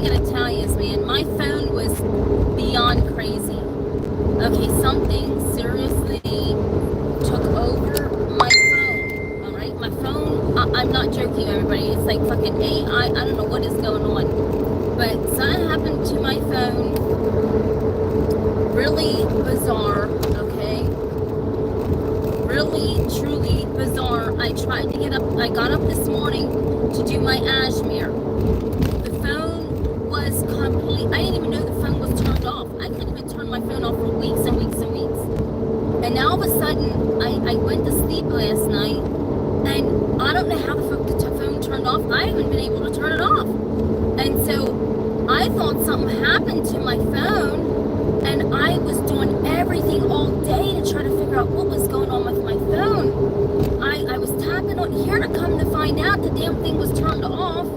gotta tell you is, man, my phone was beyond crazy. Okay, something seriously took over my phone. All right, my phone. I'm not joking, everybody. It's like fucking AI. I don't know what is going on, but something happened to my phone. Really bizarre. Okay, really, truly bizarre. I tried to get up. I got up this morning to do my Ashmere. The phone was complete. I didn't even know the phone was turned off. I couldn't even turn my phone off for weeks and weeks and weeks. And now all of a sudden, I went to sleep last night, and I don't know how the fuck the phone turned off. I haven't been able to turn it off. And so I thought something happened to my phone, and I was doing everything all day to try to figure out what was going on with my phone. I was tapping on here to come to find out the damn thing was turned off.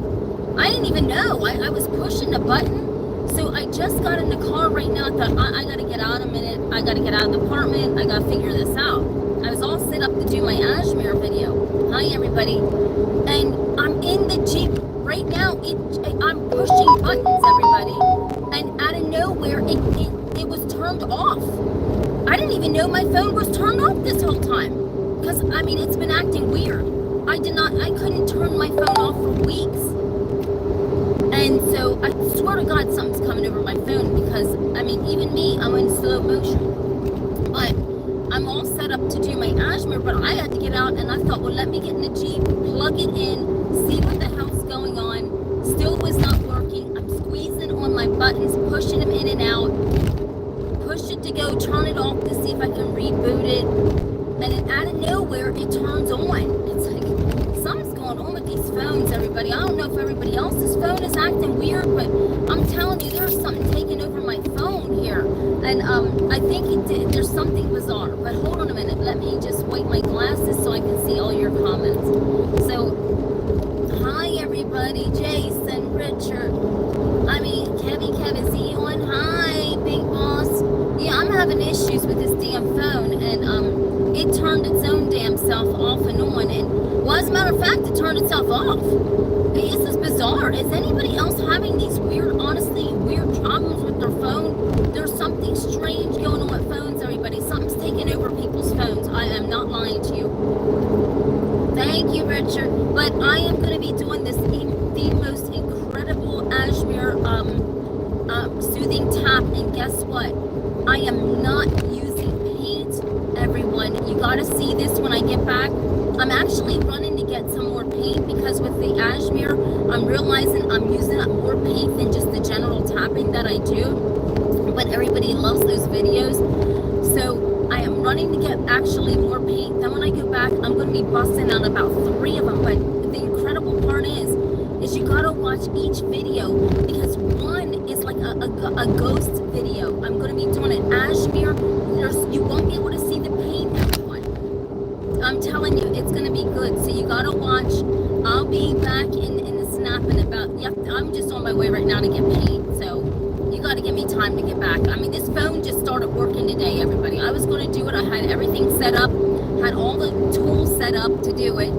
I didn't even know. I was pushing the button. So I just got in the car right now. I thought, I gotta get out a minute. I gotta get out of the apartment. I gotta figure this out. I was all set up to do my Ashmere video. Hi, everybody. And I'm in the Jeep right now. I'm pushing buttons, everybody. And out of nowhere, it was turned off. I didn't even know my phone was turned off this whole time. Because, I mean, it's been acting weird. I couldn't turn my phone off for weeks. And so I swear to God, something's coming over my phone because, I mean, even me, I'm in slow motion. But I'm all set up to do my Ashmere, but I had to get out, and I thought, well, let me get in the Jeep, plug it in, see what the hell's going on. Still was not working. I'm squeezing on my buttons, pushing them in and out. Push it to go, turn it off to see if I can reboot it. And then out of nowhere, it turns on. It's like, something's going on with these phones, everybody. I don't know if everybody else's phone is acting weird, but I'm telling you, there's something taking over my phone here. And I think there's something bizarre. But hold on a minute. Let me just wipe my glasses so I can see all your comments. So, hi, everybody. Jason, Richard. I mean, Kevin, see you on. Hi, Big Boss. Yeah, I'm having issues with this damn phone, and it turned its own damn self off and on, and well, as a matter of fact, it turned itself off. This is bizarre. Is anybody else having these weird problems with their phone? There's something strange going on with phones, everybody. Something's taking over people's phones. I am not lying to you. Thank you, Richard. But I am going to be doing this, the most incredible Ashmere soothing tap, and guess what? I am not using paint, everyone. You got to see this when I get back. I'm actually running to get some more paint because with the Ashmere, I'm realizing I'm using up more paint than just the general tapping that I do. But everybody loves those videos. So I am running to get actually more paint. Then when I go back, I'm going to be busting out about 3 of them. But the incredible part is you got to watch each video because one is like a ghost video. I'm going to be doing an Ashmere. You won't be able to see the paint, everyone. I'm telling you, it's going to be good. So you got to watch. I'll be back in the snap in about, I'm just on my way right now to get paint. So you got to give me time to get back. I mean, this phone just started working today, everybody. I was going to do it. I had everything set up, had all the tools set up to do it.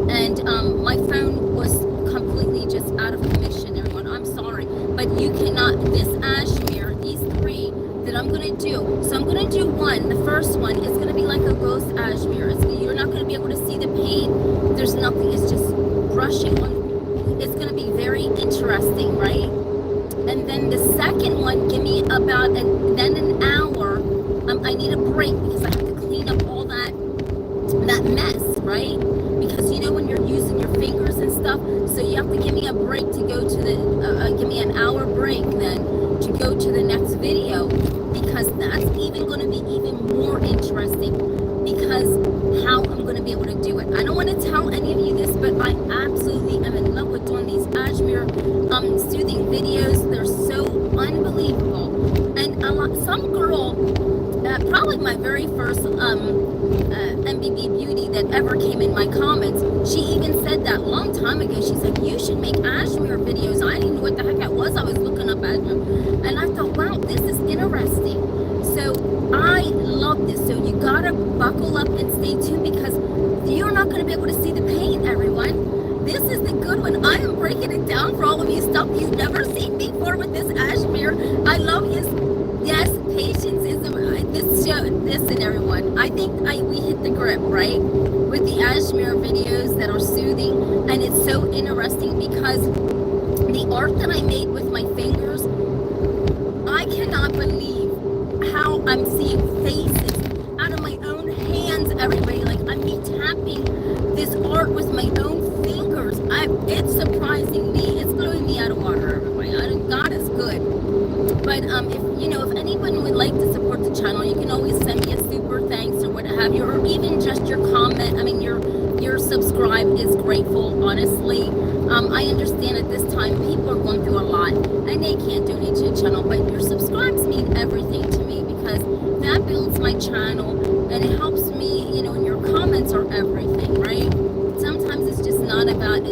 And my phone was completely just out of commission, everyone. I'm sorry. But you cannot, this Ashmere, these 3 that I'm going to do. So I'm going to do one. The first one is going to be like a ghost Ashmere. You're not going to be able to see the paint. There's nothing. It's just brushing on. It's going to be very interesting, right? And then the second one, give me about then an hour. I need a break because I have to clean up all that mess, right? Because you know when you're using your fingers and stuff, so you have to give me a break to go to the, give me an hour break then to go to the next video, because that's even going to be even more interesting because how I'm going to be able to do it. I don't want to tell any of you this, but I absolutely am in love with doing these Ashmere soothing videos. They're so unbelievable. And some girl, probably my very first MBB beauty that ever came in my comments, she even said that a long time ago. She's like, you should make Ashmere videos. I didn't know what the heck that was. I was looking up Ashmere and I thought, wow, this is interesting. So I love this. So you gotta buckle up and stay tuned because you're not gonna be able to see the paint, everyone. This is the good one. I am breaking it down for all of you stuff you've never seen before with this ashmere. I love you. Yes, patience is this show. Listen, everyone. I think we hit the grip, right, with the ashmere videos that are soothing, and it's so interesting because the art that I made with my fingers, I cannot believe how I'm seeing faces out of my own hands, everybody. Like, I'm me tapping this art with my own fingers. It's surprising me. It's blowing me out of water, everybody. God is good. But if anyone would like to support the channel, you can always send me a super thanks or what have you, or even just your comment. I mean, your subscribe is grateful, honestly. I understand at this time people are going through a lot and they can't donate to the channel, but your subscribes mean everything to me because that builds my channel and it helps me, and your comments are everything, right? Sometimes it's just not about,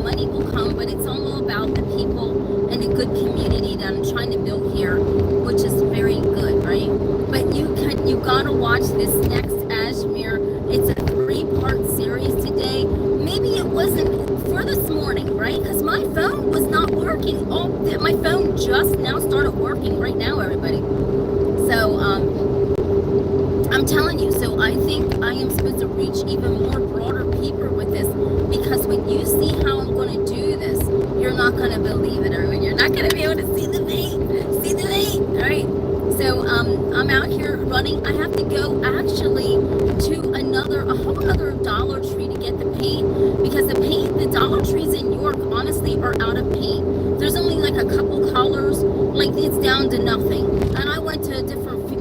money will come, but it's all about the people and a good community that I'm trying to build here, which is very good, right? But you gotta watch this next ashmere. It's a 3-part series today. Maybe it wasn't for this morning, right? Because my phone was not working. My phone just now started working right now, everybody. So I'm telling you, so I think I am supposed to reach even more broader people with this, because when you see how I'm going to do this, you're not going to believe it, everyone. You're not going to be able to see the vein, all right? So I'm out here running. I have to go actually to a whole other Dollar Tree to get the paint, because the Dollar Trees in York, honestly, are out of paint. There's only like a couple colors, like it's down to nothing. And I went to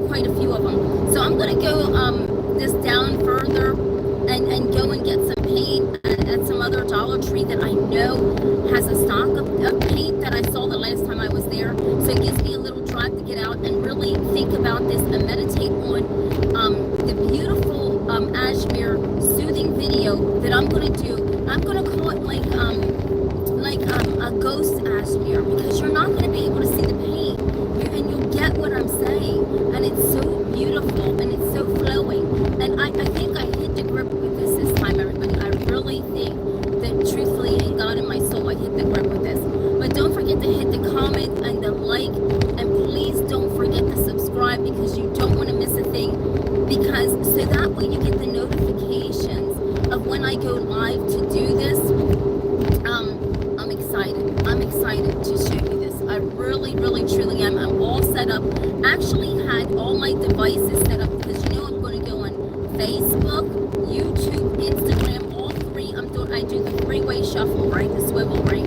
quite a few of them. So I'm going to go this down further and go and get some paint at some other Dollar Tree that I know has a stock of paint that I saw the last time I was there. So it gives me a little drive to get out and really think about this and meditate on the beautiful ashmere soothing video that I'm going to do. I'm going to call it like a ghost ashmere, because you're not going to be able to see the paint, and you'll get what I'm saying. And it's so beautiful and it's so flowing. And I think I hit the grip with this time, everybody. I really think that truthfully, in God and my soul, I hit the grip with this. But don't forget to hit the comment and the like, and please don't forget to subscribe, because you don't want to miss a thing, because so that way you get the notifications of when I go live to do this. I'm excited to show you this. I really, really, truly am. I'm all set up. Actually had all my devices set up, because I'm going to go on Facebook, YouTube, Instagram, all three. I do the 3-way shuffle, right? The swivel, right?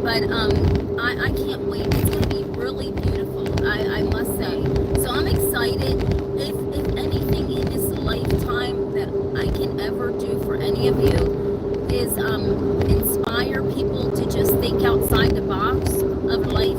But I can't wait. It's going to be really beautiful, I must say. So I'm excited. If anything in this lifetime that I can ever do for any of you is inspire people to just think outside the box of life,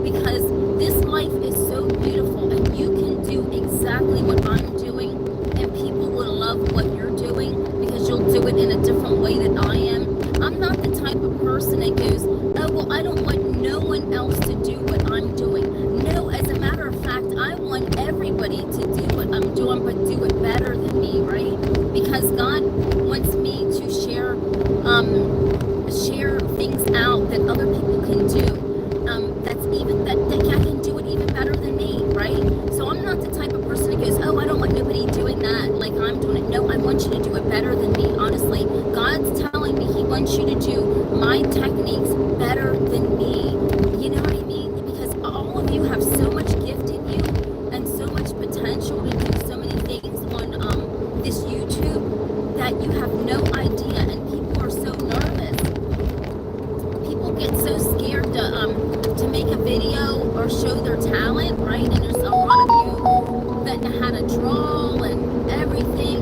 because this life is so beautiful and you can do exactly what I'm doing, and people will love what you're doing because you'll do it in a different way than I am. I'm not the type of person that goes, oh, well, I don't want no one else to do what I'm doing. No, as a matter of fact, I want everybody to do what I'm doing, but do it better than me, right? Because God wants me to share things out that other people can do. That I can do it even better than me, right? So I'm not the type of person that goes, oh, I don't want nobody doing that like I'm doing it. No, I want you to do it better than me, honestly. God's telling me He wants you to do my techniques better than me. You know what I mean? Because all of you have so much gift in you and so much potential to do so many things on this YouTube that you have no idea, and people are so nervous. People get so scared to make a video or show their talent, right? And there's a lot of you that know how to draw and everything,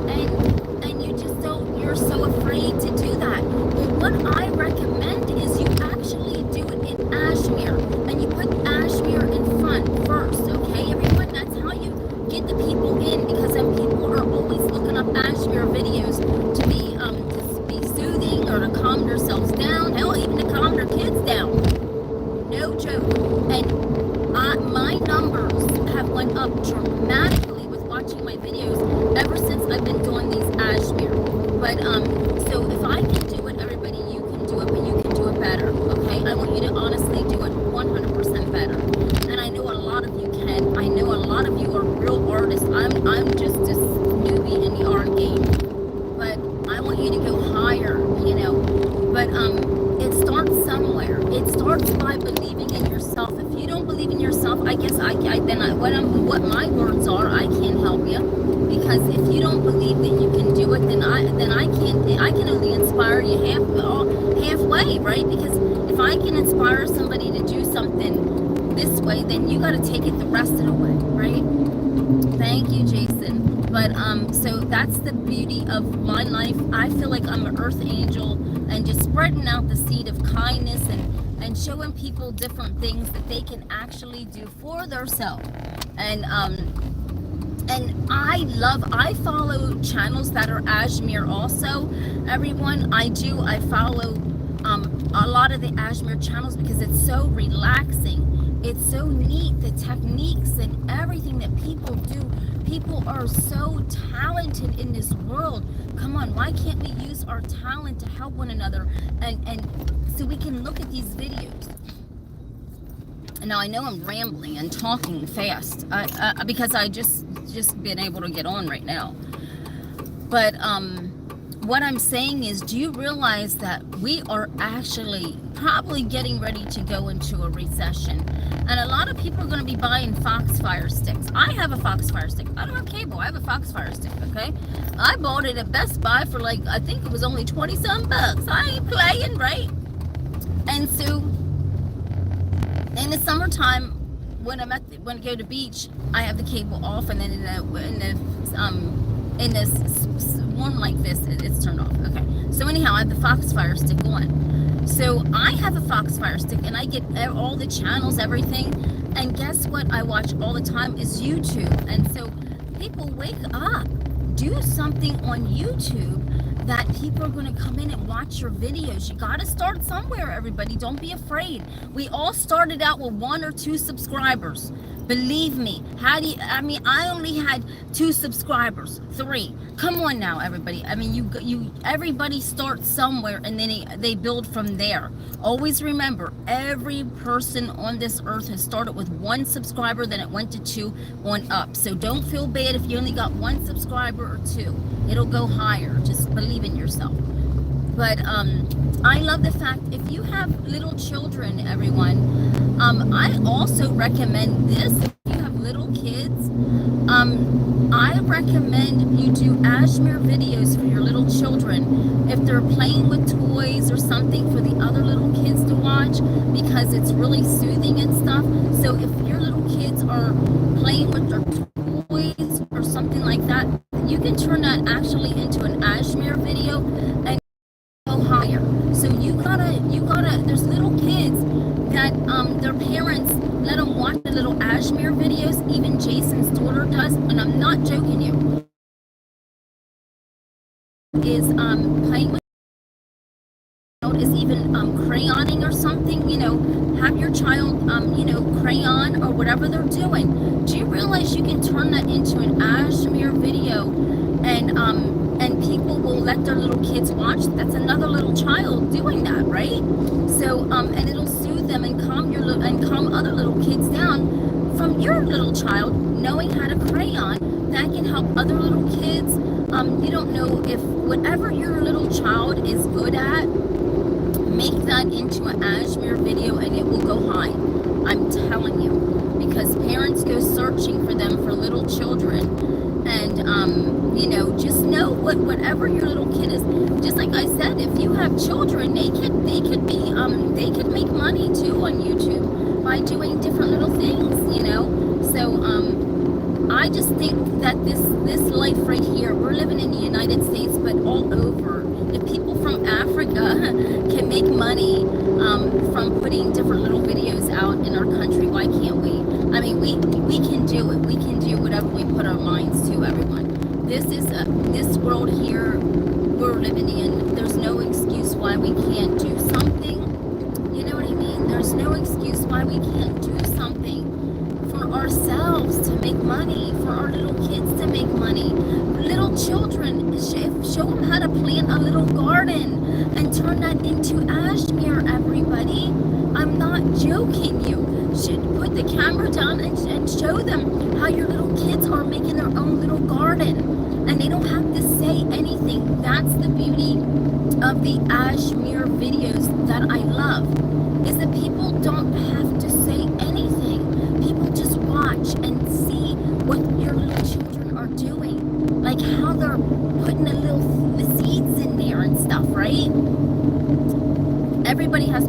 and you just don't. You're so afraid to do that. Well, what I recommend is you actually do it in ashmere, and you put ashmere in front first, okay, everyone? That's how you get the people in, because then people are always looking up ashmere videos to be soothing or to calm themselves down, hell, even to calm their kids down. No joke. And my numbers have went up dramatically with watch starts by believing in yourself. If you don't believe in yourself, I guess what my words are, I can't help you, because if you don't believe that you can do it, then I can only inspire you halfway, right? Because if I can inspire somebody to do something this way, then you got to take it the rest of the way, right? Thank you, Jason. But so that's the beauty of my life. I feel like I'm an earth angel, and just spreading out the seed of kindness and showing people different things that they can actually do for themselves. And I follow channels that are Ashmere also. Everyone, I follow a lot of the Ashmere channels because it's so relaxing. It's so neat, the techniques and everything that people do. People are so talented in this world. Come on, why can't we use our talent to help one another? And so we can look at these videos. And now I know I'm rambling and talking fast because I just been able to get on right now. But what I'm saying is, do you realize that we are actually probably getting ready to go into a recession? And a lot of people are going to be buying Foxfire sticks. I have a Foxfire stick. I don't have cable. I have a Foxfire stick, okay? I bought it at Best Buy for like, I think it was only 20-some bucks. I ain't playing, right? And so, in the summertime, when I go to the beach, I have the cable off, and then in this one like this, it's turned off. Okay. So anyhow, I have the Foxfire stick on. So I have a Foxfire stick, and I get all the channels, everything. And guess what I watch all the time is YouTube. And so people, wake up. Do something on YouTube that people are going to come in and watch your videos. You got to start somewhere, everybody. Don't be afraid. We all started out with 1 or 2 subscribers. Believe me. I only had 2 subscribers, 3. Come on now, everybody. I mean, everybody starts somewhere, and then they build from there. Always remember, every person on this earth has started with 1 subscriber, then it went to 2 on up. So don't feel bad if you only got 1 subscriber or 2. It'll go higher. Just believe in yourself. But I love the fact, if you have little children, everyone, I also recommend this. If you have little kids, I recommend you do Ashmere videos for your little children if they're playing with toys or something, for the other little kids to watch, because it's really soothing and stuff. So if your little kids are playing with their toys or something like that, you can turn that actually into an Ashmere video and go higher. So you gotta, there's little kids that their parents let them watch the little Ashmere videos. Even Jason's daughter does, and I'm not joking you. Is playing with, is even crayoning or something, have your child crayon or whatever they're doing. Do you realize you can turn that into an Ashmere video, and people will let their little kids watch? That's another little child doing that, right? So and it'll soothe them and calm other little kids down from your little child knowing how to crayon. That can help other little kids. You don't know if whatever your little child is good at, make that into an Ashmere video and it will go high. I'm telling you, because parents go searching for them for little children, and just know whatever your little kid is. Just like I said, if you have children, they could make money too on YouTube by doing different little things, So I just think that this life right here, we're living in the United States, but all over. If people from Africa can make money from putting different little videos out in our country, why can't we? I mean, we can do it. We can do whatever we put our minds to, everyone. This world here we're living in, there's no excuse why we can't do something. You know what I mean? There's no excuse why we can't do something for ourselves to make money, for our little kids to make money. Little children, show them how to plant a little garden and turn that into Ashmere, everybody. I'm not joking. You should put the camera down and show them how your little kids are making their own little garden. And they don't have to say anything. That's the beauty of the Ashmere videos that I love, is that people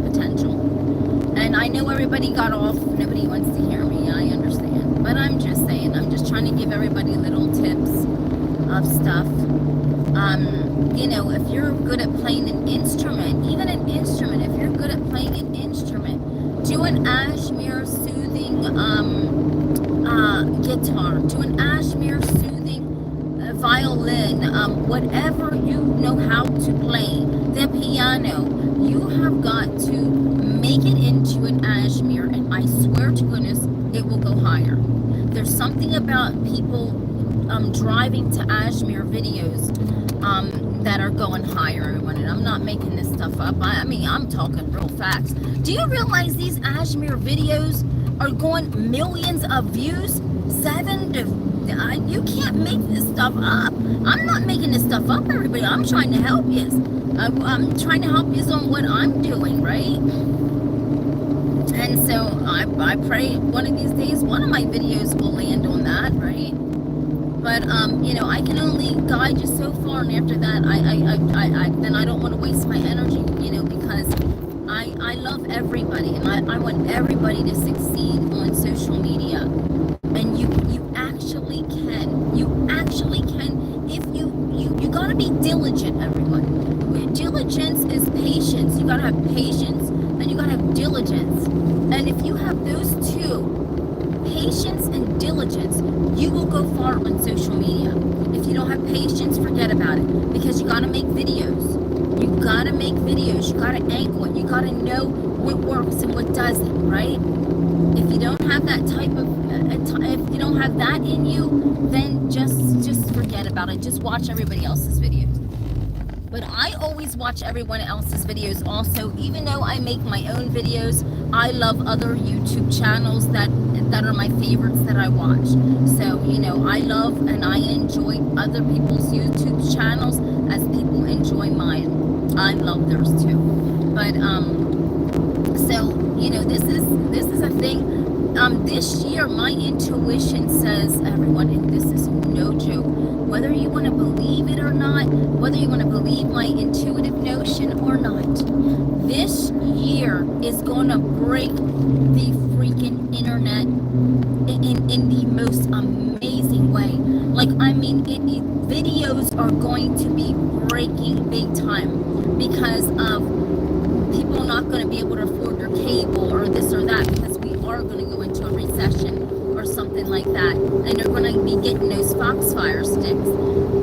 potential. And I know everybody got off. Nobody wants to hear me. I understand. But I'm just saying, I'm just trying to give everybody little tips of stuff. You know, if you're good at playing an instrument, even an instrument, if you're good at playing an instrument, do an Ashmere soothing guitar, do an Ashmere soothing violin, whatever you know how to play, the piano, you have got to make it into an Ashmere, and I swear to goodness, it will go higher. There's something about people driving to Ashmere videos that are going higher, everyone, and I'm not making this stuff up. I mean, I'm talking real facts. Do you realize these Ashmere videos are going millions of views? You can't make this stuff up. I'm not making this stuff up, everybody. I'm trying to help you. I'm trying to help you on what I'm doing, right? And so I pray one of these days one of my videos will land on that, right? But you know, I can only guide you so far, and after that, then I don't want to waste my energy, you know, because I love everybody, and I want everybody to succeed on social media, and you actually can. You actually can if you gotta be diligent, everyone. Diligence is patience. You gotta have patience, and you gotta have diligence, and if you have those two, patience and diligence, you will go far on social media. If you don't have patience, forget about it, because you gotta make videos. You gotta make videos. You gotta angle it. You gotta know what works and what doesn't, right? If you don't have that type of, if you don't have that in you, then just forget about it. Just watch everybody else's videos. But I always watch everyone else's videos also, even though I make my own videos. I love other YouTube channels that are my favorites that I watch. So, you know, I love and I enjoy other people's YouTube channels as people enjoy mine. I love theirs too. But, so, you know, this is a thing. This year, my intuition says, everyone, and this is no joke, whether you want to believe it or not, whether you want to believe my intuitive notion or not, this year is going to break the freaking internet in the most amazing way. Like, I mean, videos are going to be breaking big time because of people not going to be able to afford their cable or this or that, because we are going to go into a recession or something like that, and they're going to be getting those Foxfire sticks.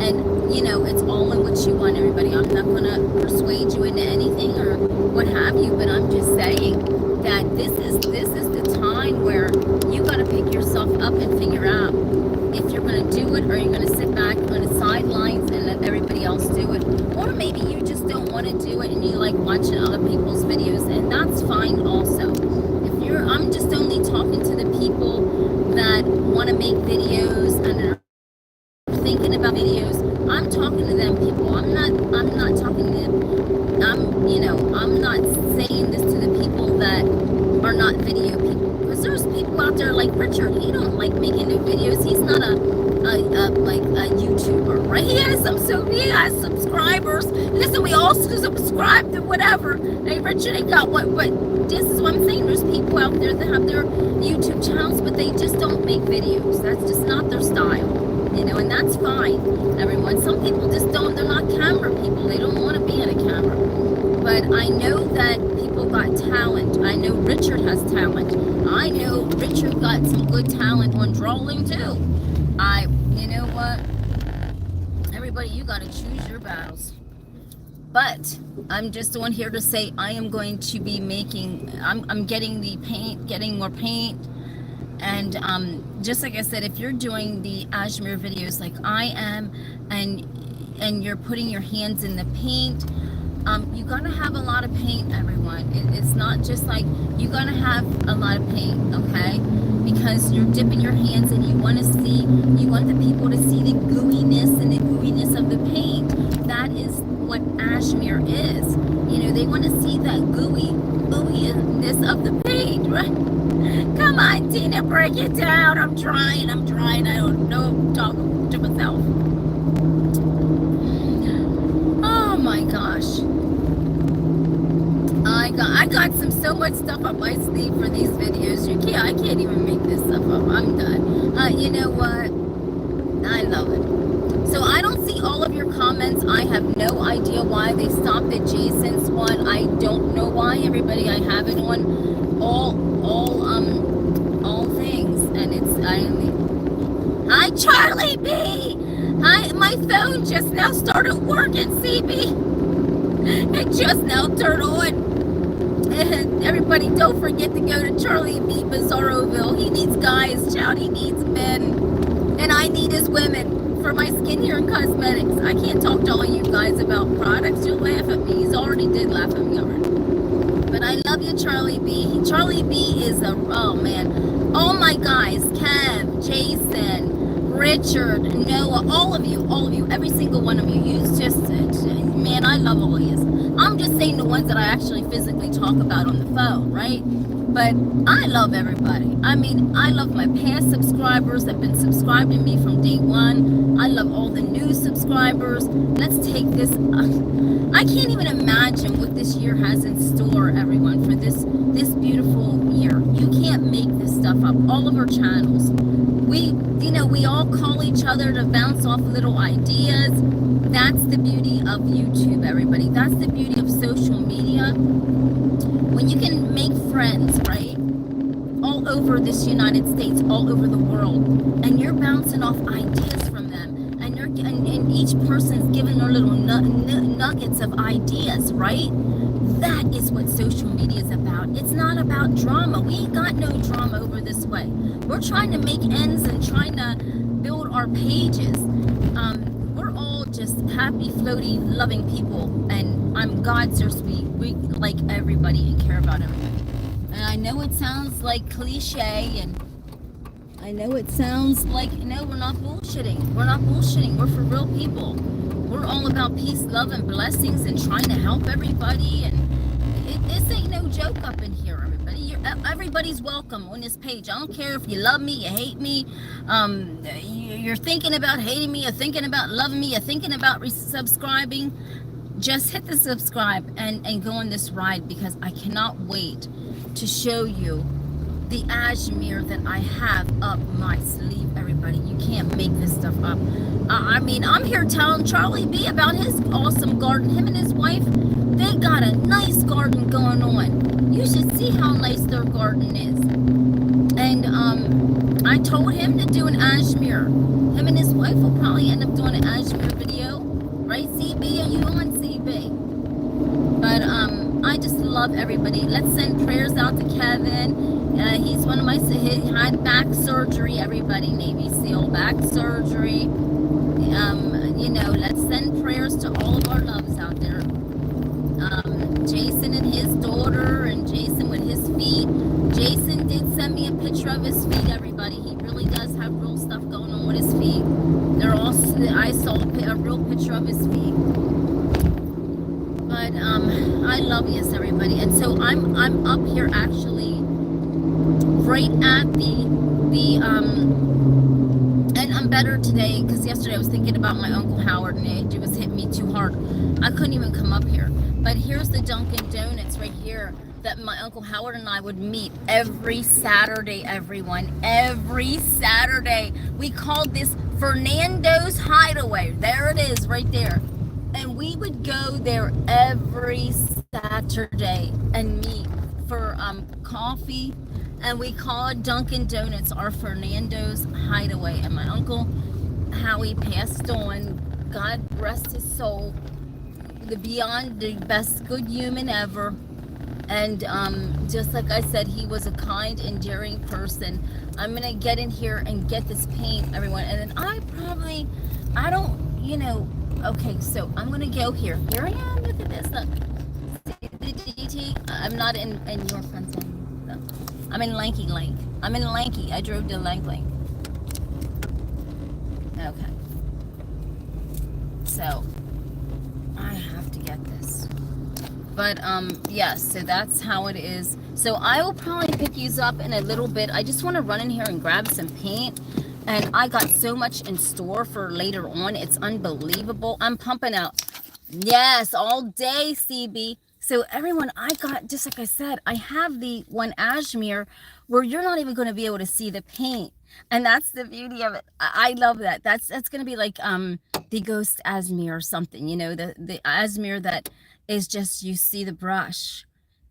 And you know, it's all in what you want, everybody. I'm not going to persuade you into anything or what have you, but I'm just saying that this is the time where you got to pick yourself up and figure out if you're going to do it, or you're going to sit back on the sidelines and let everybody else do it, or maybe you just don't want to do it and you like watching other people's videos, and that's fine also. I'm just only talking to the people that want to make videos and are thinking about videos. I'm talking to them people. I'm not talking to them. I'm not saying this to the people that are not video people, because there's people out there like Richard. He don't like making new videos. He's not a YouTuber, right? He has subscribers. Listen, we all subscribe to whatever. Hey, Richard ain't got what this is what I'm saying. There's people out there that have their YouTube channels, but they just don't make videos. That's just not their style, you know, and that's fine, everyone. Some people just don't, they're not camera people. They don't want to be in a camera. But I know that people got talent. I know Richard has talent. I know Richard got some good talent on drawing too. You know what? Everybody, you got to choose your battles. But I'm just on here to say I am going to be making, I'm getting the paint, getting more paint. And just like I said, if you're doing the Ashmere videos like I am, and you're putting your hands in the paint, you gotta have a lot of paint, everyone. It's not just like, you gotta have a lot of paint, okay? Because you're dipping your hands and you want the people to see the gooiness and the gooiness of the paint. That is what Ashmere is. You know, they want to see that gooiness of the paint, right? Come on, Tina, break it down. I'm trying. I don't know. I'm talking to myself. Oh my gosh. I I got so much stuff up my sleeve for these videos. I can't even make this stuff up. I'm done. You know what? I love it. So I don't see all of your comments. I have no idea why they stopped at Jason's one. I don't know why, everybody. I have it on all things, and hi Charlie B. Hi, my phone just now started working, CB. It just now turned on. And everybody, don't forget to go to Charlie B. Bizarroville. He needs guys, child. He needs men. And I need his women for my skincare and cosmetics. I can't talk to all you guys about products. You'll laugh at me. He's already did laugh at me already. But I love you, Charlie B. Charlie B is oh man. All my guys, Kev, Jason, Richard, Noah, all of you, every single one of you. You just, man, I love all of you. I'm just saying the ones that I actually physically talk about on the phone, right? But I love everybody. I mean, I love my past subscribers that have been subscribing to me from day one. I love all the new subscribers. Let's take this. I can't even imagine what this year has in store, everyone, for this beautiful year. You can't make this stuff up. All of our channels. We all call each other to bounce off little ideas. That's the beauty of YouTube, everybody. That's the beauty of social media. When you can make friends, right? All over this United States, all over the world, and you're bouncing off ideas from them, and each person's giving their little nuggets of ideas, right? That is what social media is about. It's not about drama. We ain't got no drama over this way. We're trying to make ends and trying to build our pages. We're all just happy, floaty, loving people, and I'm God, so sweet. We like everybody and care about everybody. And I know it sounds like cliche, and I know it sounds like, no, we're not bullshitting. We're not bullshitting. We're for real people. We're all about peace, love, and blessings, and trying to help everybody. And this ain't no joke up in here, everybody. Everybody's welcome on this page. I don't care if you love me, you hate me, you're thinking about hating me, you're thinking about loving me, you're thinking about subscribing. Just hit the subscribe and go on this ride, because I cannot wait to show you the ashmere that I have up my sleeve, everybody. You can't make this stuff up. I mean, I'm here telling Charlie B about his awesome garden. Him and his wife, they got a nice garden going on. You should see how nice their garden is. And I told him to do an ashmere. Him and his wife will probably end up doing an ashmere video. Right, CB? Are you on, CB? But I just love everybody. Let's send prayers out to Kevin. He's one of my, he had back surgery, everybody. Navy SEAL back surgery. Let's send prayers to all of our loves out there. Jason and his daughter, and Jason with his feet. Jason did send me a picture of his feet, everybody. He really does have real stuff going on with his feet. I saw a real picture of his feet. But I love you, everybody. And so I'm up here actually right at and I'm better today, because yesterday I was thinking about my Uncle Howard, and it was hitting me too hard. I couldn't even come up here. But here's the Dunkin' Donuts right here that my Uncle Howard and I would meet every Saturday, everyone. Every Saturday. We called this Fernando's Hideaway. There it is, right there. And we would go there every Saturday and meet for coffee. And we called Dunkin' Donuts our Fernando's Hideaway. And my Uncle Howie passed on. God rest his soul. The best good human ever. And just like I said, he was a kind, endearing person. I'm going to get in here and get this paint, everyone. And then I don't, okay, so I'm going to go here. Here I am. Look at this. Look. See the GT? I'm not in your front end. No. I'm in Lanky Lake. I'm in Lanky. I drove to Lanky. Okay. So, I have to get this. But, yes, so that's how it is. So I will probably pick these up in a little bit. I just want to run in here and grab some paint. And I got so much in store for later on. It's unbelievable. I'm pumping out. Yes, all day, CB. So everyone, I got, just like I said, I have the one ashmere where you're not even going to be able to see the paint. And that's the beauty of it. I love that. That's going to be like the ghost ashmere or something, you know, the ashmere that is just, you see the brush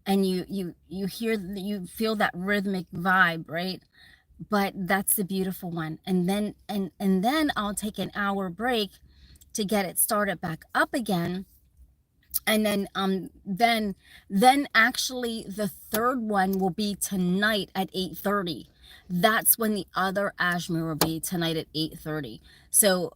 and you hear, you feel that rhythmic vibe, right? But that's the beautiful one. And then and then I'll take an hour break to get it started back up again. And then actually the third one will be tonight at 8:30. That's when the other ashmere will be, tonight at 8:30. So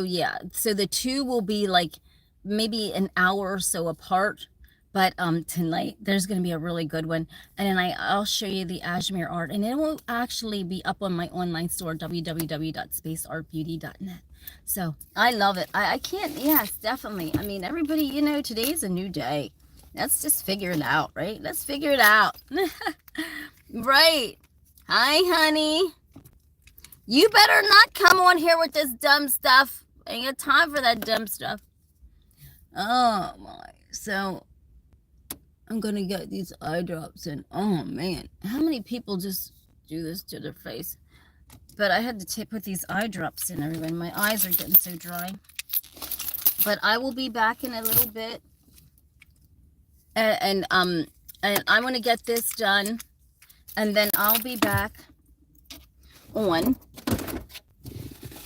yeah, so the two will be like maybe an hour or so apart. But tonight there's going to be a really good one, and then I'll show you the ashmere art, and it will actually be up on my online store, www.spaceartbeauty.net. So I love it. I can't, yes, definitely. I mean, everybody, you know, today's a new day. Let's just figure it out, right? Let's figure it out. Right. Hi, honey. You better not come on here with this dumb stuff. I ain't got time for that dumb stuff. Oh my. So I'm gonna get these eye drops in. Oh man, how many people just do this to their face? But I had to put these eye drops in, everyone. My eyes are getting so dry. But I will be back in a little bit, and I'm gonna get this done, and then I'll be back on.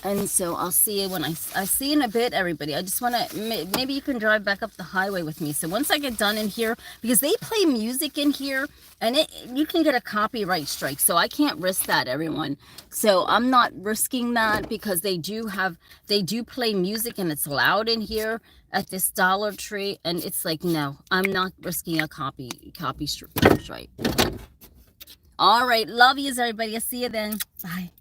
And so I'll see you when I see you in a bit, everybody. I just want to, maybe you can drive back up the highway with me. So once I get done in here, because they play music in here, and you can get a copyright strike. So I can't risk that, everyone. So I'm not risking that, because they do play music, and it's loud in here at this Dollar Tree. And it's like, no, I'm not risking a copy strike. All right. Love yous, everybody. I'll see you then. Bye.